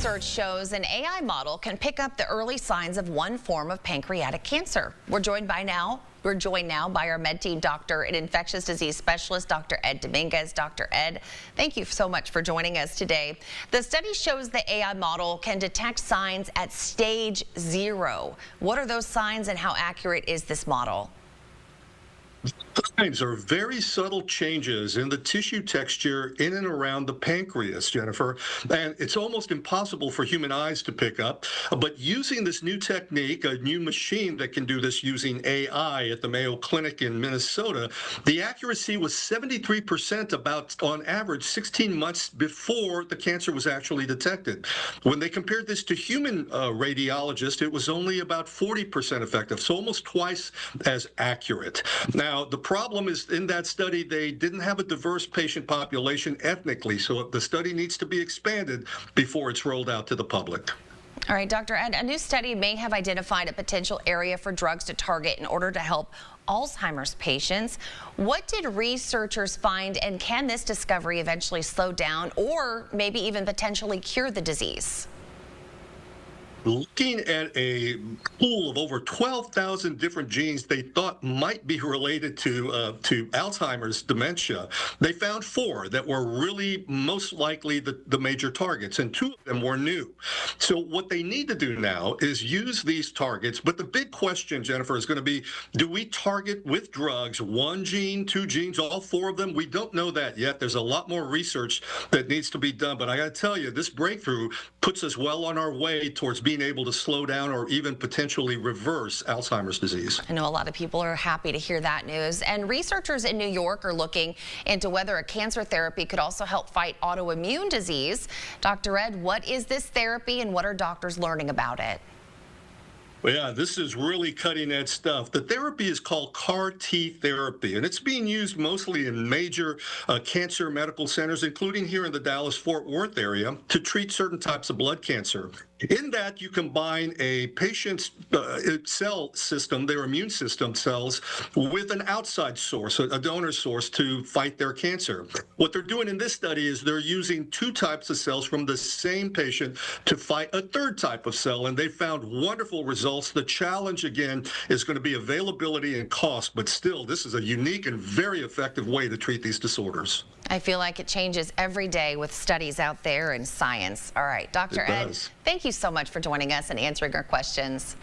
research shows an AI model can pick up the early signs of one form of pancreatic cancer. We're joined now by our med team doctor and infectious disease specialist, Dr. Ed Dominguez. Dr. Ed, thank you so much for joining us today. The study shows the AI model can detect signs at stage 0. What are those signs and how accurate is this model? Signs are very subtle changes in the tissue texture in and around the pancreas, Jennifer, and it's almost impossible for human eyes to pick up. But using this new technique, a new machine that can do this using AI at the Mayo Clinic in Minnesota, the accuracy was 73%, about on average 16 months before the cancer was actually detected. When they compared this to human radiologists, it was only about 40% effective, so almost twice as accurate. Now, the problem is in that study, they didn't have a diverse patient population ethnically, so the study needs to be expanded before it's rolled out to the public. All right, Dr. Ed, a new study may have identified a potential area for drugs to target in order to help Alzheimer's patients. What did researchers find, and can this discovery eventually slow down or maybe even potentially cure the disease? Looking at a pool of over 12,000 different genes they thought might be related to Alzheimer's dementia, they found 4 that were really most likely the major targets, and 2 of them were new. So what they need to do now is use these targets, but the big question, Jennifer, is going to be, do we target with drugs 1 gene, 2 genes, all 4 of them? We don't know that yet. There's a lot more research that needs to be done, but I got to tell you, this breakthrough puts us well on our way towards being able to slow down or even potentially reverse Alzheimer's disease. I know a lot of people are happy to hear that news. And researchers in New York are looking into whether a cancer therapy could also help fight autoimmune disease. Dr. Ed, what is this therapy and what are doctors learning about it? Well, yeah, this is really cutting-edge stuff. The therapy is called CAR-T therapy, and it's being used mostly in major cancer medical centers, including here in the Dallas-Fort Worth area, to treat certain types of blood cancer. In that, you combine a patient's cell system, their immune system cells, with an outside source, a donor source, to fight their cancer. What they're doing in this study is they're using 2 types of cells from the same patient to fight a 3rd type of cell, and they found wonderful results. The challenge, again, is going to be availability and cost, but still, this is a unique and very effective way to treat these disorders. I feel like it changes every day with studies out there and science. All right, Dr. Ed, thank you so much for joining us and answering our questions.